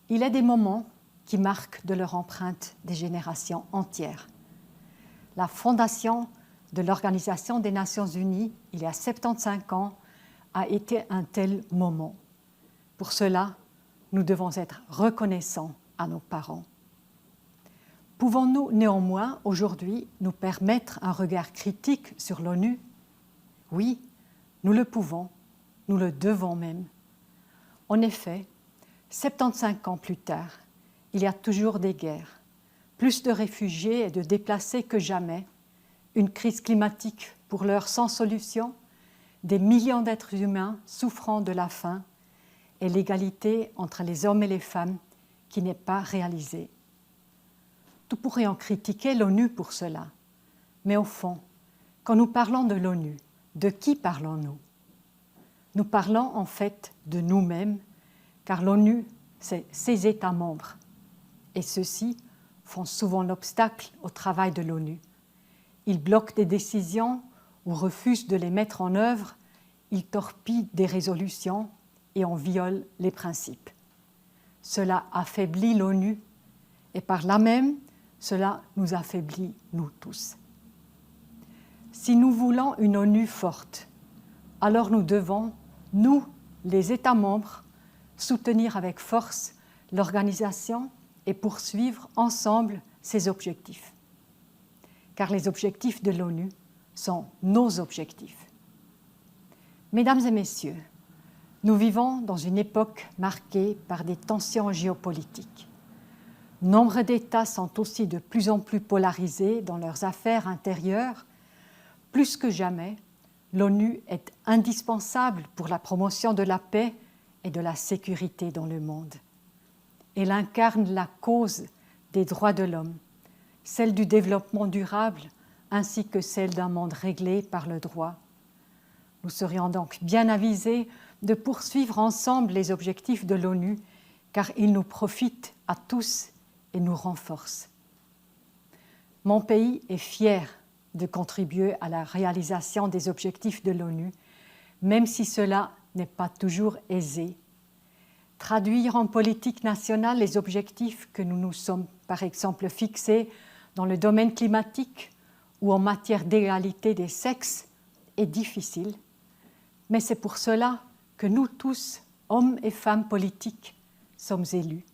Il est des moments qui marquent de leur empreinte des générations entières. La fondation de l'Organisation des Nations Unies, il y a 75 ans, a été un tel moment. Pour cela, nous devons être reconnaissants à nos parents. Pouvons-nous néanmoins aujourd'hui nous permettre un regard critique sur l'ONU? Oui, nous le pouvons, nous le devons même. En effet, 75 ans plus tard, il y a toujours des guerres, plus de réfugiés et de déplacés que jamais, une crise climatique pour l'heure sans solution, des millions d'êtres humains souffrant de la faim et l'égalité entre les hommes et les femmes qui n'est pas réalisée. Nous pourrions critiquer l'ONU pour cela, mais au fond, quand nous parlons de l'ONU, de qui parlons-nous? Nous parlons en fait de nous-mêmes, car l'ONU, c'est ses États membres, et ceux-ci font souvent l'obstacle au travail de l'ONU. Ils bloquent des décisions ou refusent de les mettre en œuvre, ils torpillent des résolutions et en violent les principes. Cela affaiblit l'ONU et par là même, cela nous affaiblit, nous tous. Si nous voulons une ONU forte, alors nous devons, nous, les États membres, soutenir avec force l'organisation et poursuivre ensemble ses objectifs. Car les objectifs de l'ONU sont nos objectifs. Mesdames et messieurs, nous vivons dans une époque marquée par des tensions géopolitiques. Nombre d'États sont aussi de plus en plus polarisés dans leurs affaires intérieures. Plus que jamais, l'ONU est indispensable pour la promotion de la paix et de la sécurité dans le monde. Elle incarne la cause des droits de l'homme, celle du développement durable ainsi que celle d'un monde réglé par le droit. Nous serions donc bien avisés de poursuivre ensemble les objectifs de l'ONU car ils nous profitent à tous et nous renforcent. Mon pays est fier de contribuer à la réalisation des objectifs de l'ONU, même si cela n'est pas toujours aisé. Traduire en politique nationale les objectifs que nous nous sommes, par exemple, fixés dans le domaine climatique ou en matière d'égalité des sexes est difficile, mais c'est pour cela que nous tous, hommes et femmes politiques, sommes élus.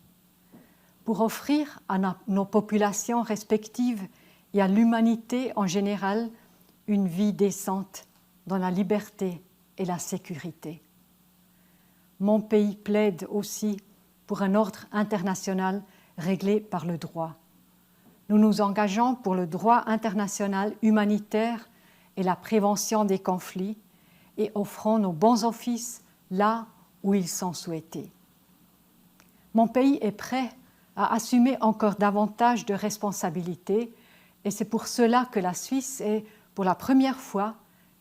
Pour offrir à nos populations respectives et à l'humanité en général une vie décente dans la liberté et la sécurité. Mon pays plaide aussi pour un ordre international réglé par le droit. Nous nous engageons pour le droit international humanitaire et la prévention des conflits et offrons nos bons offices là où ils sont souhaités. Mon pays est prêt à assumer encore davantage de responsabilités et c'est pour cela que la Suisse est, pour la première fois,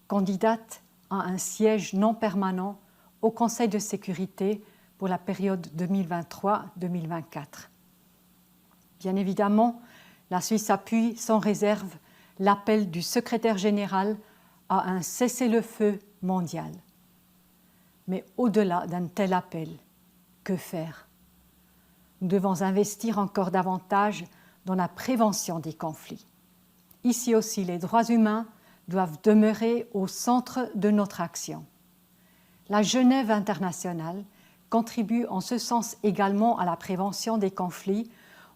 candidate à un siège non permanent au Conseil de sécurité pour la période 2023-2024. Bien évidemment, la Suisse appuie sans réserve l'appel du secrétaire général à un cessez-le-feu mondial. Mais au-delà d'un tel appel, que faire? Nous devons investir encore davantage dans la prévention des conflits. Ici aussi, les droits humains doivent demeurer au centre de notre action. La Genève internationale contribue en ce sens également à la prévention des conflits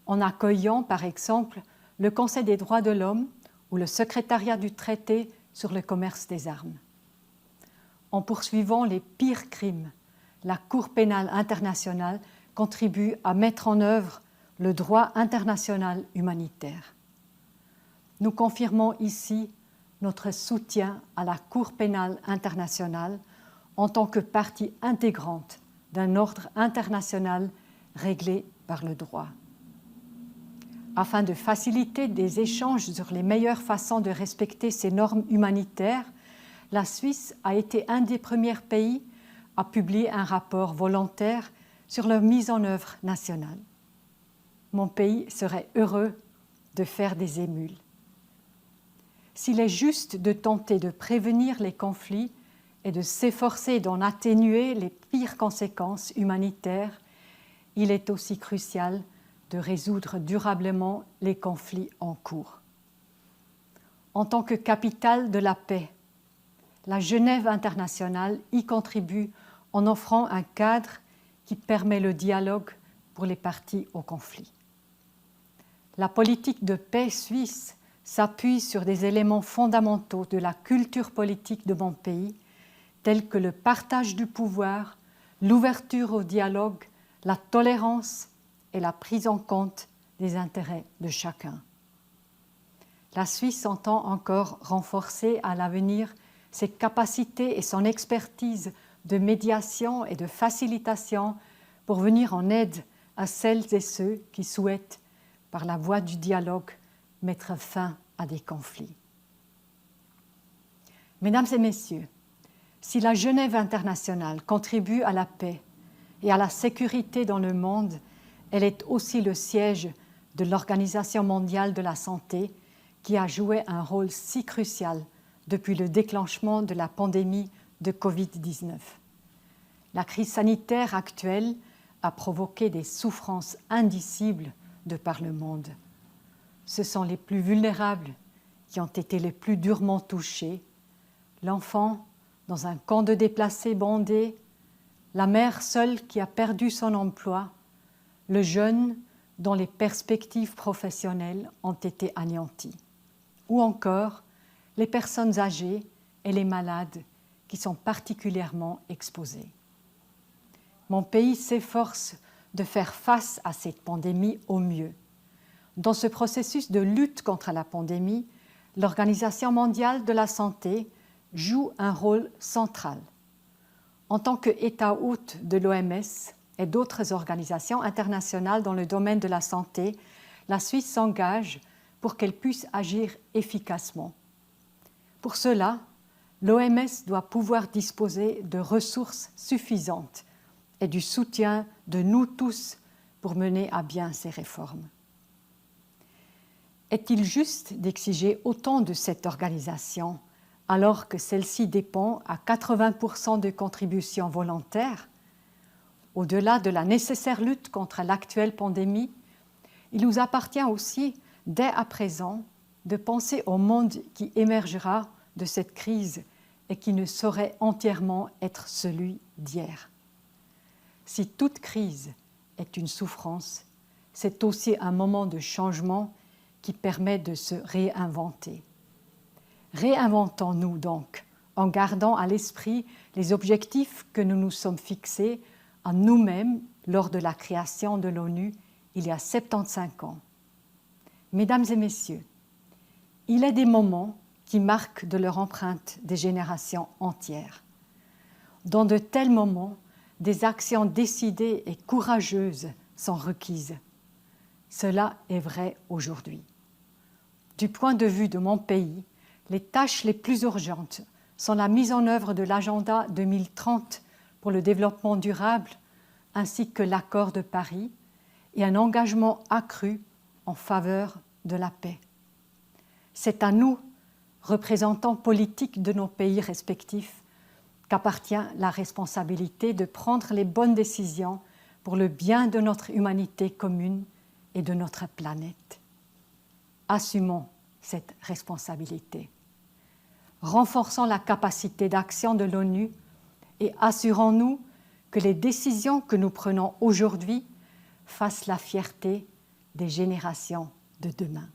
en accueillant, par exemple, le Conseil des droits de l'homme ou le secrétariat du traité sur le commerce des armes. En poursuivant les pires crimes, la Cour pénale internationale contribue à mettre en œuvre le droit international humanitaire. Nous confirmons ici notre soutien à la Cour pénale internationale en tant que partie intégrante d'un ordre international réglé par le droit. Afin de faciliter des échanges sur les meilleures façons de respecter ces normes humanitaires, la Suisse a été un des premiers pays à publier un rapport volontaire sur leur mise en œuvre nationale. Mon pays serait heureux de faire des émules. S'il est juste de tenter de prévenir les conflits et de s'efforcer d'en atténuer les pires conséquences humanitaires, il est aussi crucial de résoudre durablement les conflits en cours. En tant que capitale de la paix, la Genève internationale y contribue en offrant un cadre qui permet le dialogue pour les parties au conflit. La politique de paix suisse s'appuie sur des éléments fondamentaux de la culture politique de mon pays, tels que le partage du pouvoir, l'ouverture au dialogue, la tolérance et la prise en compte des intérêts de chacun. La Suisse entend encore renforcer à l'avenir ses capacités et son expertise de médiation et de facilitation pour venir en aide à celles et ceux qui souhaitent, par la voie du dialogue, mettre fin à des conflits. Mesdames et messieurs, si la Genève internationale contribue à la paix et à la sécurité dans le monde, elle est aussi le siège de l'Organisation mondiale de la santé qui a joué un rôle si crucial depuis le déclenchement de la pandémie de Covid-19. La crise sanitaire actuelle a provoqué des souffrances indicibles de par le monde. Ce sont les plus vulnérables qui ont été les plus durement touchés, l'enfant dans un camp de déplacés bondé, la mère seule qui a perdu son emploi, le jeune dont les perspectives professionnelles ont été anéanties, ou encore les personnes âgées et les malades qui sont particulièrement exposés. Mon pays s'efforce de faire face à cette pandémie au mieux. Dans ce processus de lutte contre la pandémie, l'Organisation mondiale de la santé joue un rôle central. En tant qu'État hôte de l'OMS et d'autres organisations internationales dans le domaine de la santé, la Suisse s'engage pour qu'elle puisse agir efficacement. Pour cela, l'OMS doit pouvoir disposer de ressources suffisantes et du soutien de nous tous pour mener à bien ces réformes. Est-il juste d'exiger autant de cette organisation alors que celle-ci dépend à 80% de contributions volontaires? Au-delà de la nécessaire lutte contre l'actuelle pandémie, il nous appartient aussi, dès à présent, de penser au monde qui émergera de cette crise et qui ne saurait entièrement être celui d'hier. Si toute crise est une souffrance, c'est aussi un moment de changement qui permet de se réinventer. Réinventons-nous donc en gardant à l'esprit les objectifs que nous nous sommes fixés à nous-mêmes lors de la création de l'ONU il y a 75 ans. Mesdames et messieurs, il est des moments qui marquent de leur empreinte des générations entières. Dans de tels moments, des actions décidées et courageuses sont requises. Cela est vrai aujourd'hui. Du point de vue de mon pays, les tâches les plus urgentes sont la mise en œuvre de l'agenda 2030 pour le développement durable ainsi que l'accord de Paris et un engagement accru en faveur de la paix. C'est à nous, représentants politiques de nos pays respectifs, qu'appartient la responsabilité de prendre les bonnes décisions pour le bien de notre humanité commune et de notre planète. Assumons cette responsabilité. Renforçons la capacité d'action de l'ONU et assurons-nous que les décisions que nous prenons aujourd'hui fassent la fierté des générations de demain.